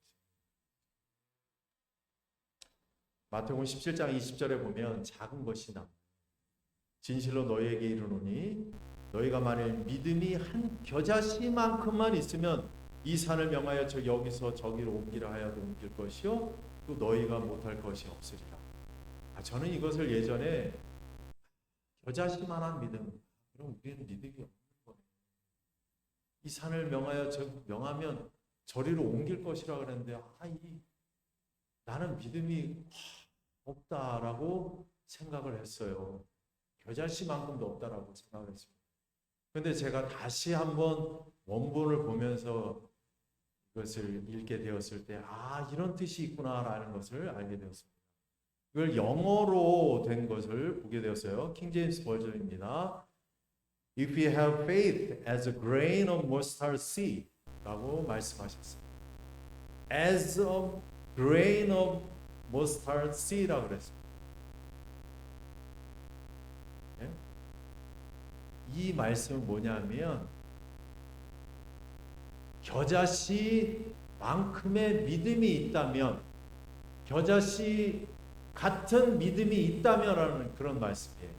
마태복음 17장 20절에 보면 작은 것이 남 진실로 너희에게 이르노니 너희가 만일 믿음이 한 겨자씨만큼만 있으면 이 산을 명하여 여기서 저기로 옮기라 하여도 옮길 것이요 또 너희가 못할 것이 없으리라. 저는 이것을 예전에 겨자씨만한 믿음, 그럼 우리는 믿음이 없는 거예요. 이 산을 명하면 저리로 옮길 것이라 그랬는데 나는 믿음이 없다라고 생각을 했어요. 겨자씨만큼도 없다라고 생각을 했습니다. 그런데 제가 다시 한번 원본을 보면서 이것을 읽게 되었을 때 이런 뜻이 있구나라는 것을 알게 되었습니다. 이걸 영어로 된 것을 보게 되었어요. 킹제임스 버전입니다. If you have faith as a grain of mustard seed 라고 말씀하셨습니다. As a grain of mustard seed라고 그랬습니다. 네? 이 말씀은 뭐냐면 겨자씨만큼의 믿음이 있다면, 겨자씨 같은 믿음이 있다면라는 그런 말씀이에요.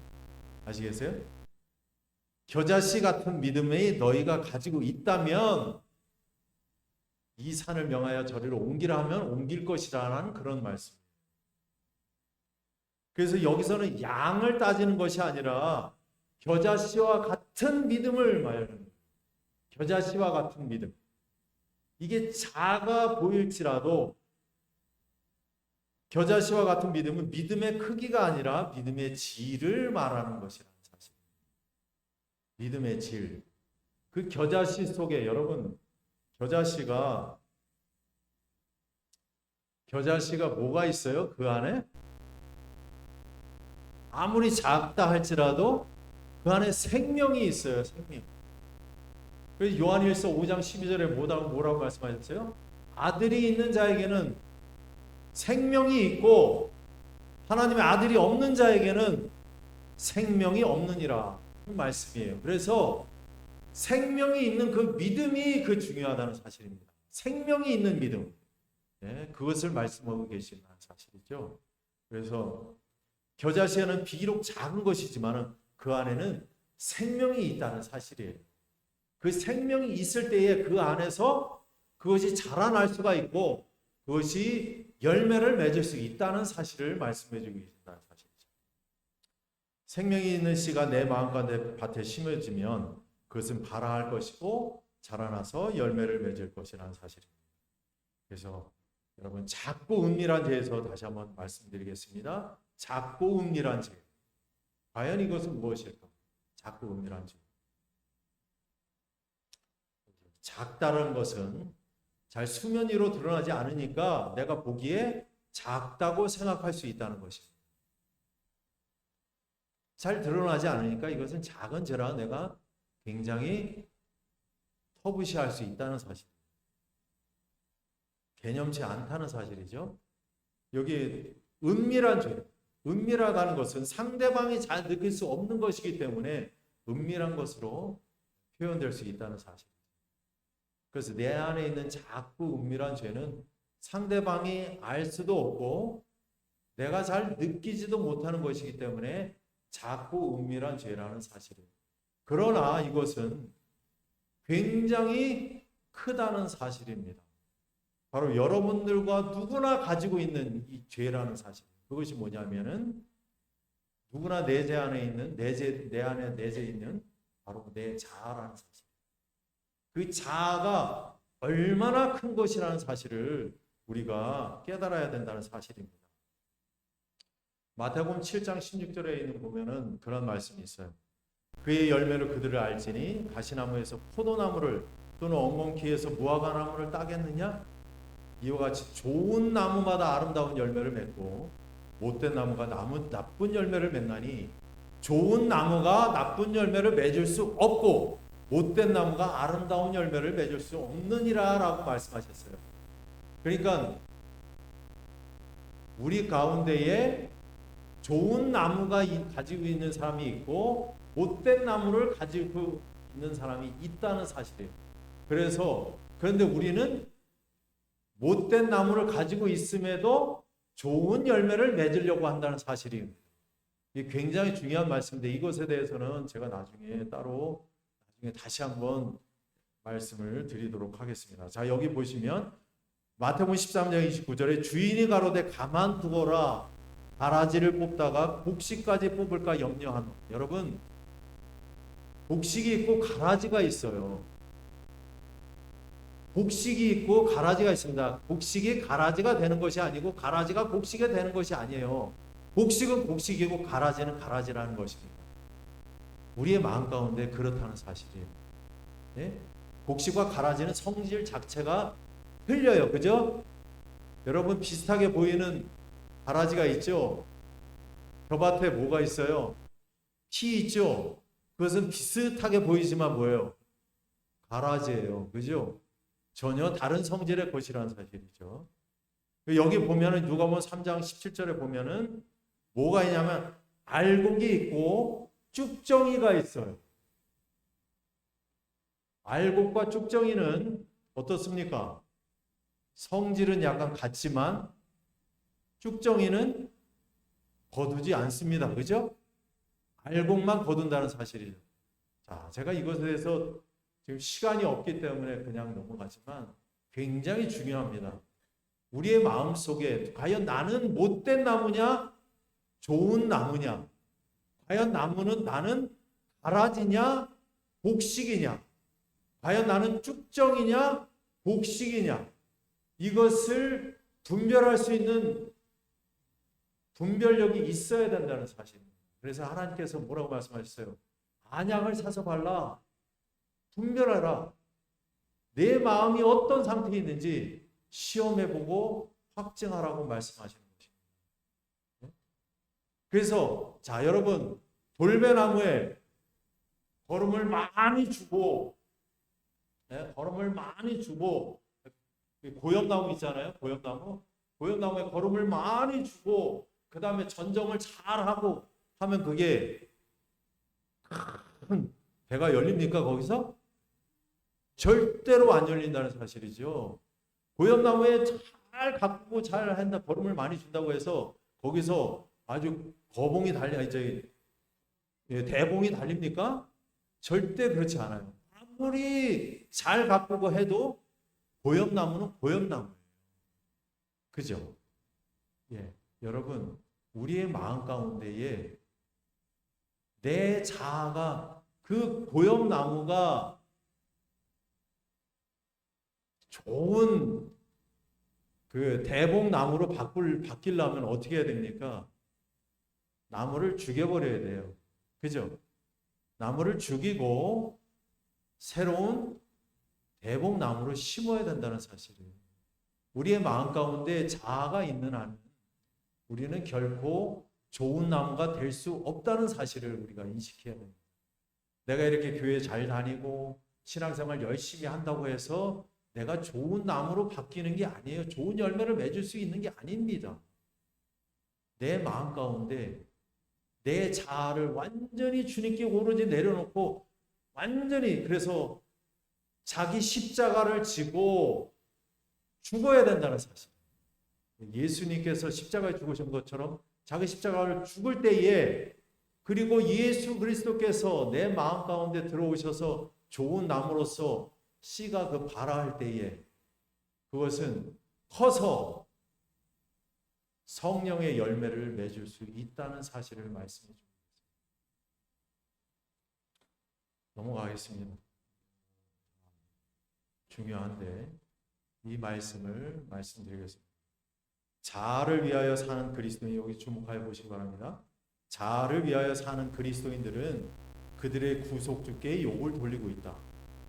아시겠어요? 겨자씨 같은 믿음이 너희가 가지고 있다면 이 산을 명하여 저리로 옮기라 하면 옮길 것이라는 그런 말씀이에요. 그래서 여기서는 양을 따지는 것이 아니라 겨자씨와 같은 믿음을 말하는 거예요. 겨자씨와 같은 믿음. 이게 작아 보일지라도 겨자씨와 같은 믿음은 믿음의 크기가 아니라 믿음의 질을 말하는 것이라는 사실입니다. 믿음의 질. 그 겨자씨 속에 여러분, 겨자씨가 뭐가 있어요? 그 안에? 아무리 작다 할지라도 그 안에 생명이 있어요. 생명. 그래서 요한일서 5장 12절에 뭐라고 말씀하셨어요? 아들이 있는 자에게는 생명이 있고 하나님의 아들이 없는 자에게는 생명이 없느니라 말씀이에요. 그래서 생명이 있는 그 믿음이 중요하다는 사실입니다. 생명이 있는 믿음. 네, 그것을 말씀하고 계시는 사실이죠. 그래서 겨자씨는 비록 작은 것이지만 그 안에는 생명이 있다는 사실이에요. 그 생명이 있을 때에 그 안에서 그것이 자라날 수가 있고 그것이 열매를 맺을 수 있다는 사실을 말씀해 주고 계신다는 사실이죠. 생명이 있는 씨가 내 마음과 내 밭에 심어지면 그것은 발아할 것이고 자라나서 열매를 맺을 것이라는 사실입니다. 그래서 여러분 작고 은밀한 죄에서 다시 한번 말씀드리겠습니다. 작고 은밀한 죄. 과연 이것은 무엇일까? 작고 은밀한 죄. 작다는 것은 잘 수면 위로 드러나지 않으니까 내가 보기에 작다고 생각할 수 있다는 것입니다. 잘 드러나지 않으니까 이것은 작은 죄라 내가 굉장히 터부시할 수 있다는 사실. 개념치 않다는 사실이죠. 여기 은밀한 죄. 은밀하다는 것은 상대방이 잘 느낄 수 없는 것이기 때문에 은밀한 것으로 표현될 수 있다는 사실. 그래서 내 안에 있는 작고 은밀한 죄는 상대방이 알 수도 없고 내가 잘 느끼지도 못하는 것이기 때문에 작고 은밀한 죄라는 사실이에요. 그러나 이것은 굉장히 크다는 사실입니다. 바로 여러분들과 누구나 가지고 있는 이 죄라는 사실. 그것이 뭐냐면은 누구나 내 안에 있는 내 안에 내재 있는 바로 내 자아라는 사실. 그 자아가 얼마나 큰 것이라는 사실을 우리가 깨달아야 된다는 사실입니다. 마태복음 7장 16절에 있는 보면은 그런 말씀이 있어요. 그의 열매로 그들을 알지니 가시나무에서 포도나무를 또는 엉겅퀴에서 무화과나무를 따겠느냐? 이와 같이 좋은 나무마다 아름다운 열매를 맺고 못된 나무가 나쁜 열매를 맺나니 좋은 나무가 나쁜 열매를 맺을 수 없고 못된 나무가 아름다운 열매를 맺을 수 없느니라 라고 말씀하셨어요. 그러니까 우리 가운데에 좋은 나무가 가지고 있는 사람이 있고 못된 나무를 가지고 있는 사람이 있다는 사실이에요. 그런데 우리는 못된 나무를 가지고 있음에도 좋은 열매를 맺으려고 한다는 사실입니다. 이게 굉장히 중요한 말씀인데 이것에 대해서는 제가 나중에 다시 한번 말씀을 드리도록 하겠습니다. 자, 여기 보시면 마태복음 13장 29절에 주인이 가로되 가만두거라 가라지를 뽑다가 곡식까지 뽑을까 염려하노. 여러분 곡식이 있고 가라지가 있어요. 곡식이 있고 가라지가 있습니다. 곡식이 가라지가 되는 것이 아니고 가라지가 곡식이 되는 것이 아니에요. 곡식은 곡식이고 가라지는 가라지라는 것입니다. 우리의 마음 가운데 그렇다는 사실이에요. 네? 곡식과 가라지는 성질 자체가 틀려요. 그죠? 여러분 비슷하게 보이는 가라지가 있죠? 벼밭에 뭐가 있어요? 피 있죠? 그것은 비슷하게 보이지만 뭐예요? 가라지예요. 그죠? 전혀 다른 성질의 것이라는 사실이죠. 여기 보면은 누가복음 3장 17절에 보면은 뭐가 있냐면 알곡이 있고 쭉정이가 있어요. 알곡과 쭉정이는 어떻습니까? 성질은 약간 같지만 쭉정이는 거두지 않습니다. 그죠? 알곡만 거둔다는 사실이죠. 자, 제가 이것에 대해서 지금 시간이 없기 때문에 그냥 넘어가지만 굉장히 중요합니다. 우리의 마음속에 과연 나는 못된 나무냐? 좋은 나무냐? 과연 나는 가라지냐? 곡식이냐? 과연 나는 쭉정이냐? 곡식이냐? 이것을 분별할 수 있는 분별력이 있어야 된다는 사실입니다. 그래서 하나님께서 뭐라고 말씀하셨어요? 안약을 사서 발라 분별하라. 내 마음이 어떤 상태에 있는지 시험해보고 확증하라고 말씀하시는 것입니다. 그래서 자 여러분 돌배나무에 거름을 많이 주고 고엽나무 있잖아요. 고엽나무에 거름을 많이 주고 그 다음에 전정을 잘하고 하면 그게 큰 배가 열립니까 거기서? 절대로 안 열린다는 사실이죠. 고엽나무에 잘 가꾸고 잘 한다 거름을 많이 준다고 해서 거기서 아주 거봉이 달려 이제 대봉이 달립니까? 절대 그렇지 않아요. 아무리 잘 가꾸고 해도 고엽나무는 고엽나무예요. 그죠? 예, 여러분 우리의 마음 가운데에 내 자아가 그 고엽나무가 좋은 그 대봉나무로 바뀌려면 어떻게 해야 됩니까? 나무를 죽여버려야 돼요. 그죠? 나무를 죽이고 새로운 대봉나무를 심어야 된다는 사실이에요. 우리의 마음 가운데 자아가 있는 한은 우리는 결코 좋은 나무가 될 수 없다는 사실을 우리가 인식해야 됩니다. 내가 이렇게 교회 잘 다니고 신앙생활 열심히 한다고 해서 내가 좋은 나무로 바뀌는 게 아니에요. 좋은 열매를 맺을 수 있는 게 아닙니다. 내 마음 가운데 내 자아를 완전히 주님께 오로지 내려놓고 완전히 그래서 자기 십자가를 지고 죽어야 된다는 사실. 예수님께서 십자가에 죽으신 것처럼 자기 십자가를 죽을 때에 그리고 예수 그리스도께서 내 마음 가운데 들어오셔서 좋은 나무로서 씨가 그 발화할 때에 그것은 커서 성령의 열매를 맺을 수 있다는 사실을 말씀해 줍니다. 넘어가겠습니다. 중요한데 이 말씀을 말씀드리겠습니다. 자아를 위하여 사는 그리스도인, 여기 주목하여 보시기 바랍니다. 자아를 위하여 사는 그리스도인들은 그들의 구속주께 욕을 돌리고 있다.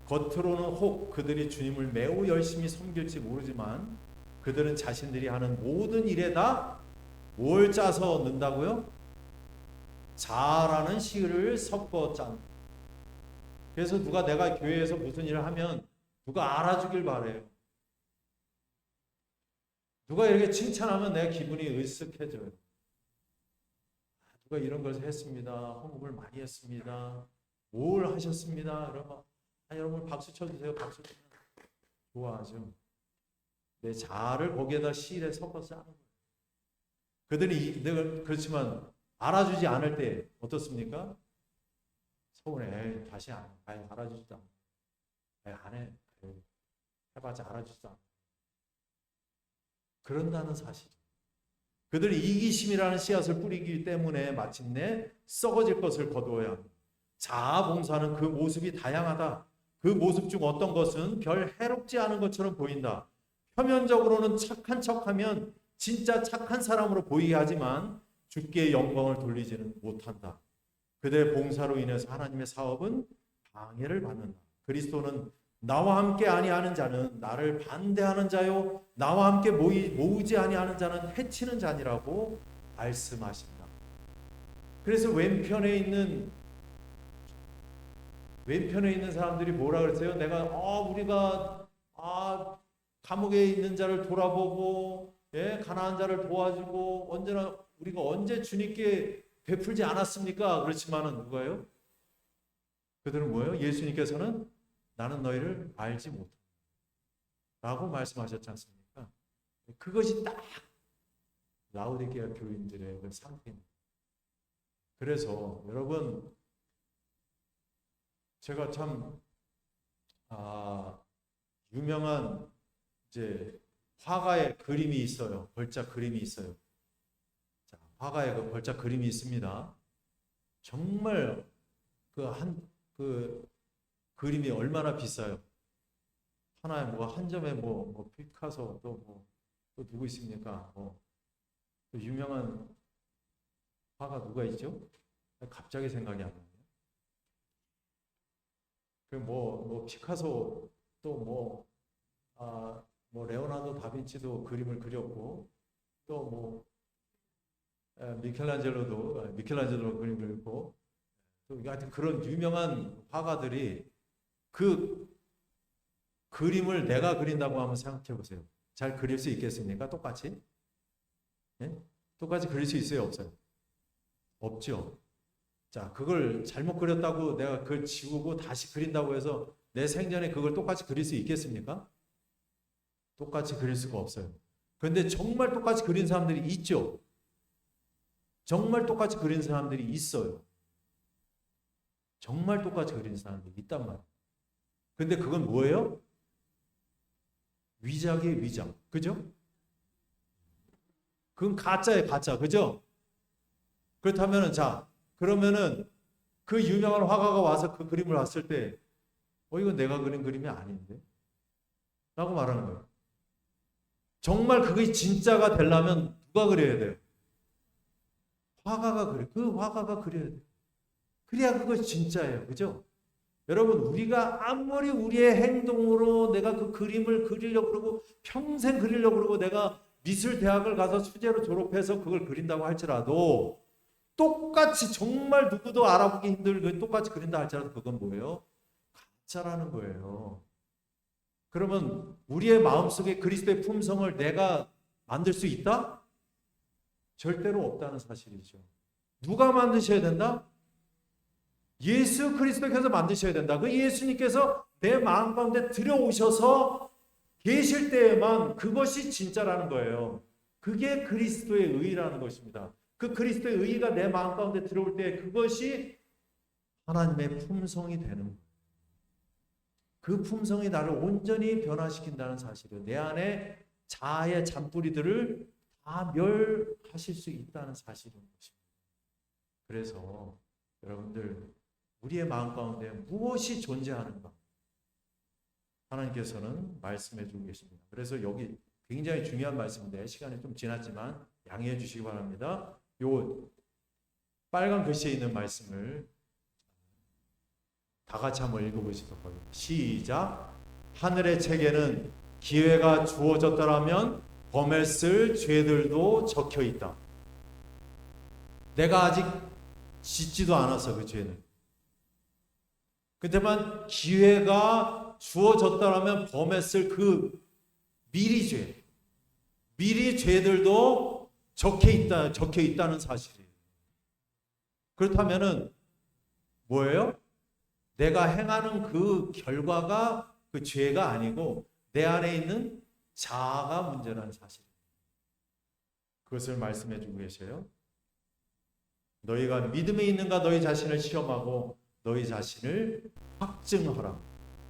겉으로는 혹 그들이 주님을 매우 열심히 섬길지 모르지만 그들은 자신들이 하는 모든 일에다 뭘 짜서 넣는다고요? 자아라는 씨를 섞어 짠. 그래서 누가 내가 교회에서 무슨 일을 하면 누가 알아주길 바래요. 누가 이렇게 칭찬하면 내 기분이 으쓱해져요. 누가 이런 걸 했습니다. 헌금을 많이 했습니다. 뭘 하셨습니다. 그러면 여러분 박수 쳐주세요. 박수 치면 좋아하죠. 내 자아를 거기에다 시일에 섞어서 하는 거예요. 그들이 내가 그렇지만 알아주지 않을 때 어떻습니까? 서운해. 다시 안 해. 알아주지도 않아. 안 해. 해봤자 알아주지도 않아. 그런다는 사실. 그들이 이기심이라는 씨앗을 뿌리기 때문에 마침내 썩어질 것을 거두어야 합니다. 자아봉사는 그 모습이 다양하다. 그 모습 중 어떤 것은 별 해롭지 않은 것처럼 보인다. 표면적으로는 착한 척하면 진짜 착한 사람으로 보이게 하지만 주께 영광을 돌리지는 못한다. 그들의 봉사로 인해서 하나님의 사업은 방해를 받는다. 그리스도는 나와 함께 아니하는 자는 나를 반대하는 자요 나와 함께 모으지 아니하는 자는 해치는 자니라고 말씀하신다. 그래서 왼편에 있는 사람들이 뭐라 그랬어요? 내가 우리가 감옥에 있는 자를 돌아보고 가난한 자를 도와주고 우리가 언제 주님께 베풀지 않았습니까? 그렇지만은 누가요? 그들은 뭐예요? 예수님께서는 나는 너희를 알지 못한다 라고 말씀하셨지 않습니까? 그것이 딱 라오디게아 교인들의 그 상태입니다. 그래서 여러분 제가 참 유명한 이제 화가의 그림이 있어요. 벌작 그림이 있어요. 자, 화가의 그 벌작 그림이 있습니다. 정말 그 그림이 얼마나 비싸요? 하나에 한 점에 피카소 또 누구 있습니까? 또 유명한 화가 누가 있죠? 갑자기 생각이 안 나요. 피카소 또 레오나르도 다빈치도 그림을 그렸고 또 미켈란젤로도 그림을 그렸고 또 하여튼 그런 유명한 화가들이 그 그림을 내가 그린다고 한번 생각해 보세요. 잘 그릴 수 있겠습니까? 똑같이? 똑같이 그릴 수 있어요? 없어요? 없죠. 자, 그걸 잘못 그렸다고 내가 그걸 지우고 다시 그린다고 해서 내 생전에 그걸 똑같이 그릴 수 있겠습니까? 똑같이 그릴 수가 없어요. 그런데 정말 똑같이 그린 사람들이 있죠. 정말 똑같이 그린 사람들이 있어요. 정말 똑같이 그린 사람들이 있단 말이에요. 근데 그건 뭐예요? 위작이에요, 위작. 그죠? 그건 가짜예요, 가짜. 그죠? 그렇다면은, 자, 그러면은 그 유명한 화가가 와서 그 그림을 봤을 때, 이건 내가 그린 그림이 아닌데? 라고 말하는 거예요. 정말 그게 진짜가 되려면 누가 그려야 돼요? 화가가 그려. 그 화가가 그려야 돼요. 그래야 그것이 진짜예요. 그죠? 여러분, 우리가 아무리 우리의 행동으로 내가 그 그림을 그리려고 그러고 평생 그리려고 그러고 내가 미술 대학을 가서 수제로 졸업해서 그걸 그린다고 할지라도 똑같이 정말 누구도 알아보기 힘들게 똑같이 그린다 할지라도 그건 뭐예요? 가짜라는 거예요. 그러면 우리의 마음속에 그리스도의 품성을 내가 만들 수 있다? 절대로 없다는 사실이죠. 누가 만드셔야 된다? 예수 그리스도께서 만드셔야 된다. 그 예수님께서 내 마음 가운데 들어오셔서 계실 때에만 그것이 진짜라는 거예요. 그게 그리스도의 의라는 것입니다. 그 그리스도의 의가 내 마음 가운데 들어올 때 그것이 하나님의 품성이 되는 거예요. 그 품성이 나를 온전히 변화시킨다는 사실이에요. 내 안에 자아의 잔뿌리들을 다 멸하실 수 있다는 사실인 것입니다. 그래서 여러분들 우리의 마음 가운데 무엇이 존재하는가 하나님께서는 말씀해 주고 계십니다. 그래서 여기 굉장히 중요한 말씀인데 시간이 좀 지났지만 양해해 주시기 바랍니다. 요 빨간 글씨에 있는 말씀을 다 같이 한번 읽어보시도록 하겠습니다. 시작. 하늘의 책에는 기회가 주어졌더라면 범했을 죄들도 적혀 있다. 내가 아직 짓지도 않았어, 그 죄는. 그때만 기회가 주어졌더라면 범했을 그 미리 죄, 미리 죄들도 적혀 있다는 사실이에요. 그렇다면은 뭐예요? 내가 행하는 그 결과가 그 죄가 아니고 내 안에 있는 자아가 문제라는 사실입니다. 그것을 말씀해 주고 계셔요. 너희가 믿음에 있는가 너희 자신을 시험하고 너희 자신을 확증하라.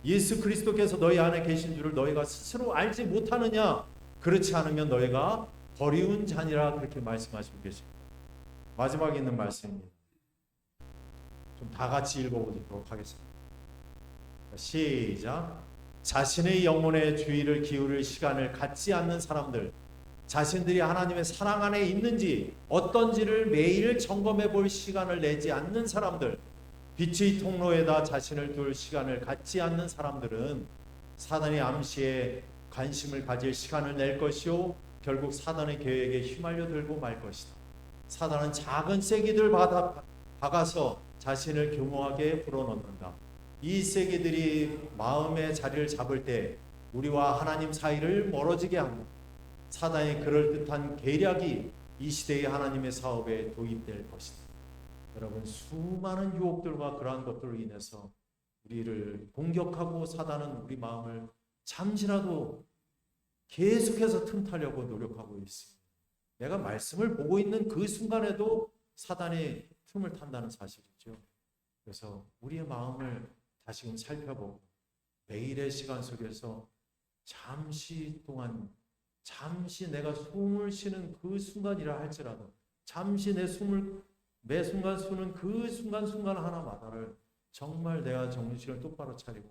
예수 그리스도께서 너희 안에 계신 줄을 너희가 스스로 알지 못하느냐? 그렇지 않으면 너희가 버리운 자니라 그렇게 말씀하시고 계십니다. 마지막에 있는 말씀입니다. 좀 다 같이 읽어보도록 하겠습니다. 시작. 자신의 영혼의 주의를 기울일 시간을 갖지 않는 사람들, 자신들이 하나님의 사랑 안에 있는지 어떤지를 매일 점검해 볼 시간을 내지 않는 사람들, 빛의 통로에다 자신을 둘 시간을 갖지 않는 사람들은 사단의 암시에 관심을 가질 시간을 낼 것이요 결국 사단의 계획에 휘말려 들고 말 것이다. 사단은 작은 쐐기들 박아서 자신을 교묘하게 불어넣는다. 이 쐐기들이 마음의 자리를 잡을 때 우리와 하나님 사이를 멀어지게 합니다. 사단의 그럴듯한 계략이 이 시대의 하나님의 사업에 도입될 것이다. 여러분, 수많은 유혹들과 그러한 것들로 인해서 우리를 공격하고 사단은 우리 마음을 잠시라도 계속해서 틈타려고 노력하고 있습니다. 내가 말씀을 보고 있는 그 순간에도 사단이 틈을 탄다는 사실이죠. 그래서 우리의 마음을 다시금 살펴보고 매일의 시간 속에서 잠시 동안 잠시 내가 숨을 쉬는 그 순간이라 할지라도 잠시 내 숨을 매 순간 쉬는 그 순간 하나마다를 정말 내가 정신을 똑바로 차리고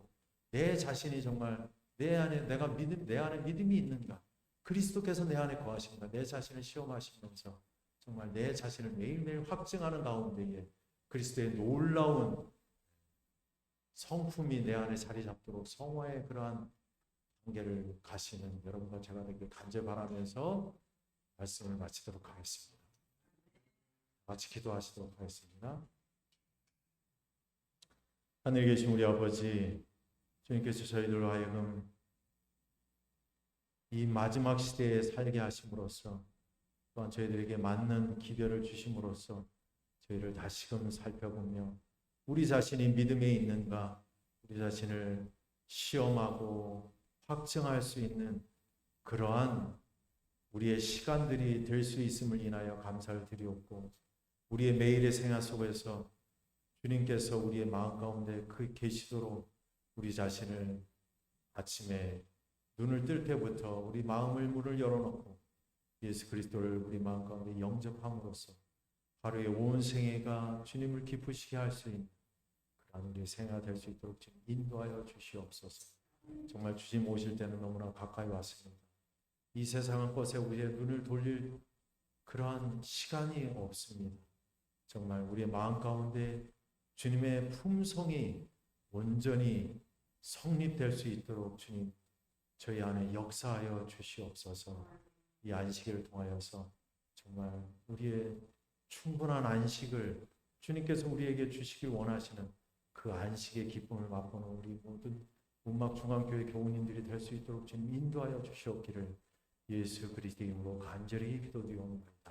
내 자신이 정말 내 안에 내 안에 믿음이 있는가, 그리스도께서 내 안에 거하신가, 내 자신을 시험하시면서 정말 내 자신을 매일매일 확증하는 가운데에 그리스도의 놀라운 성품이 내 안에 자리 잡도록 성화의 그러한 단계를 가시는 여러분과 제가 되길 간절히 바라면서 말씀을 마치도록 하겠습니다. 같이 기도하시도록 하겠습니다. 하늘에 계신 우리 아버지, 주님께서 저희들로 하여금 이 마지막 시대에 살게 하심으로써 또한 저희들에게 맞는 기별을 주심으로써 저희를 다시금 살펴보며 우리 자신이 믿음에 있는가, 우리 자신을 시험하고 확증할 수 있는 그러한 우리의 시간들이 될 수 있음을 인하여 감사를 드리옵고 우리의 매일의 생활 속에서 주님께서 우리의 마음 가운데 그 계시도록 우리 자신을 아침에 눈을 뜰 때부터 우리 마음을 문을 열어놓고 예수 그리스도를 우리 마음 가운데 영접함으로써 하루의 온 생애가 주님을 기쁘시게 할 수 있는 그런 우리의 생애가 될 수 있도록 주님 인도하여 주시옵소서. 정말 주님 오실 때는 너무나 가까이 왔습니다. 이 세상은 것에 우리의 눈을 돌릴 그러한 시간이 없습니다. 정말 우리의 마음 가운데 주님의 품성이 온전히 성립될 수 있도록 주님 저희 안에 역사하여 주시옵소서. 이 안식일을 통하여서 정말 우리의 충분한 안식을 주님께서 우리에게 주시길 원하시는 그 안식의 기쁨을 맛보는 우리 모든 문막중앙교회 교우님들이 될 수 있도록 주님 인도하여 주시옵기를 예수 그리스도의 이름으로 간절히 기도드리옵나이다.